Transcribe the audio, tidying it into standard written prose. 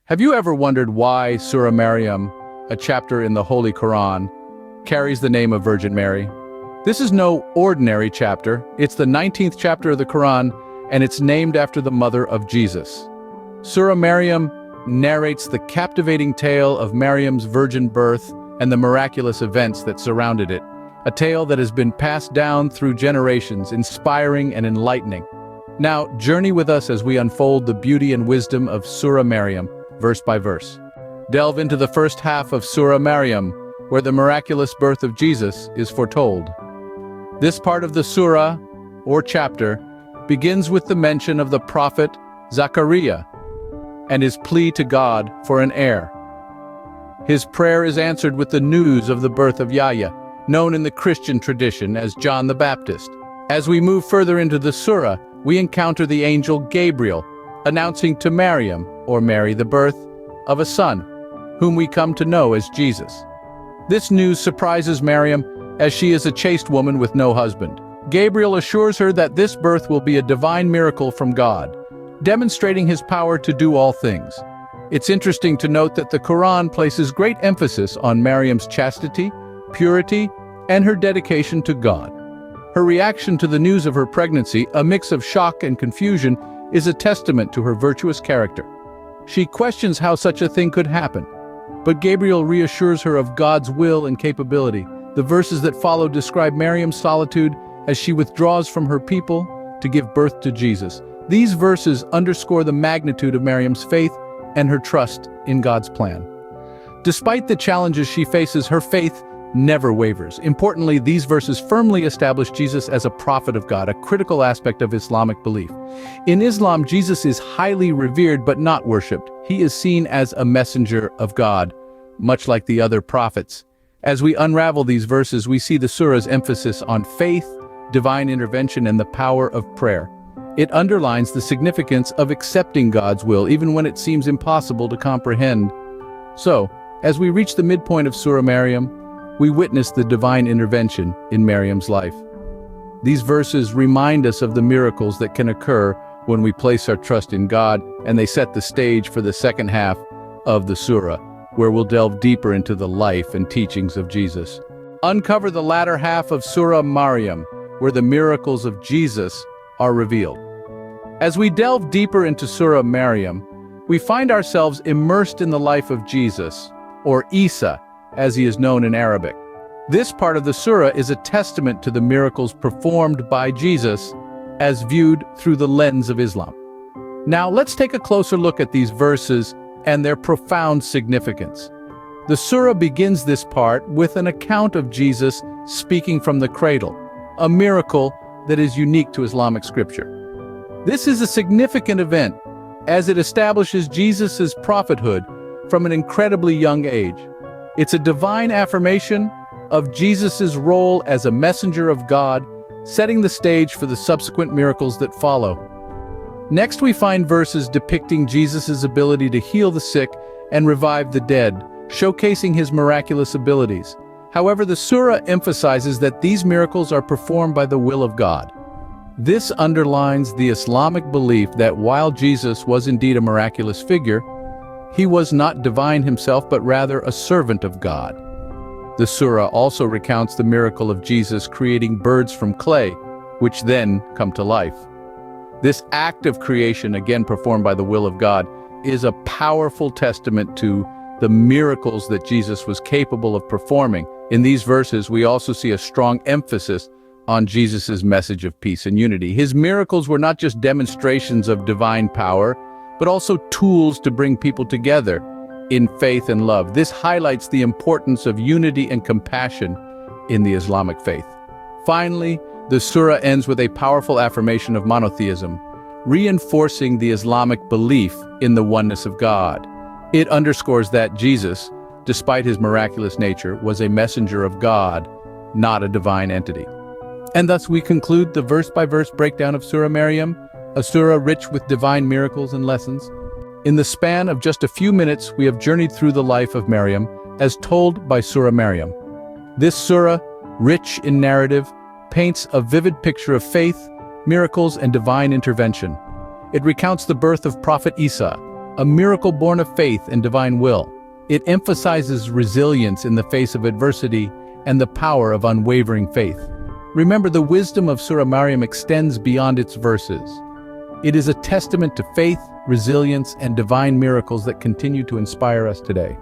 Have you ever wondered why Surah Maryam, a chapter in the Holy Quran, carries the name of Virgin Mary? This is no ordinary chapter. It's the 19th chapter of the Quran, and it's named after the mother of Jesus. Surah Maryam narrates the captivating tale of Maryam's virgin birth and the miraculous events that surrounded it, a tale that has been passed down through generations, inspiring and enlightening. Now, journey with us as we unfold the beauty and wisdom of Surah Maryam, verse by verse. Delve into the first half of Surah Maryam, where the miraculous birth of Jesus is foretold. This part of the surah, or chapter, begins with the mention of the prophet Zachariah and his plea to God for an heir. His prayer is answered with the news of the birth of Yahya, known in the Christian tradition as John the Baptist. As we move further into the surah, we encounter the angel Gabriel, announcing to Maryam, or Mary, the birth of a son, whom we come to know as Jesus. This news surprises Maryam, as she is a chaste woman with no husband. Gabriel assures her that this birth will be a divine miracle from God, demonstrating his power to do all things. It's interesting to note that the Quran places great emphasis on Maryam's chastity, purity, and her dedication to God. Her reaction to the news of her pregnancy, a mix of shock and confusion, is a testament to her virtuous character. She questions how such a thing could happen, but Gabriel reassures her of God's will and capability. The verses that follow describe Maryam's solitude as she withdraws from her people to give birth to Jesus. These verses underscore the magnitude of Maryam's faith and her trust in God's plan. Despite the challenges she faces, her faith never wavers. Importantly, these verses firmly establish Jesus as a prophet of God, a critical aspect of Islamic belief. In Islam, Jesus is highly revered but not worshipped. He is seen as a messenger of God, much like the other prophets. As we unravel these verses, we see the surah's emphasis on faith, divine intervention, and the power of prayer. It underlines the significance of accepting God's will, even when it seems impossible to comprehend. So, as we reach the midpoint of Surah Maryam, we witness the divine intervention in Maryam's life. These verses remind us of the miracles that can occur when we place our trust in God, and they set the stage for the second half of the surah, where we'll delve deeper into the life and teachings of Jesus. Uncover the latter half of Surah Maryam, where the miracles of Jesus are revealed. As we delve deeper into Surah Maryam, we find ourselves immersed in the life of Jesus, or Isa, as he is known in Arabic. This part of the surah is a testament to the miracles performed by Jesus as viewed through the lens of Islam. Now, let's take a closer look at these verses and their profound significance. The surah begins this part with an account of Jesus speaking from the cradle, a miracle that is unique to Islamic scripture. This is a significant event, as it establishes Jesus' prophethood from an incredibly young age. It's a divine affirmation of Jesus' role as a messenger of God, setting the stage for the subsequent miracles that follow. Next, we find verses depicting Jesus' ability to heal the sick and revive the dead, showcasing his miraculous abilities. However, the surah emphasizes that these miracles are performed by the will of God. This underlines the Islamic belief that while Jesus was indeed a miraculous figure, he was not divine himself, but rather a servant of God. The surah also recounts the miracle of Jesus creating birds from clay, which then come to life. This act of creation, again performed by the will of God, is a powerful testament to the miracles that Jesus was capable of performing. In these verses, we also see a strong emphasis on Jesus' message of peace and unity. His miracles were not just demonstrations of divine power, but also tools to bring people together in faith and love. This highlights the importance of unity and compassion in the Islamic faith. Finally, the surah ends with a powerful affirmation of monotheism, reinforcing the Islamic belief in the oneness of God. It underscores that Jesus, despite his miraculous nature, was a messenger of God, not a divine entity. And thus we conclude the verse-by-verse breakdown of Surah Maryam, a surah rich with divine miracles and lessons. In the span of just a few minutes, we have journeyed through the life of Maryam, as told by Surah Maryam. This surah, rich in narrative, paints a vivid picture of faith, miracles, and divine intervention. It recounts the birth of Prophet Isa, a miracle born of faith and divine will. It emphasizes resilience in the face of adversity and the power of unwavering faith. Remember, the wisdom of Surah Maryam extends beyond its verses. It is a testament to faith, resilience, and divine miracles that continue to inspire us today.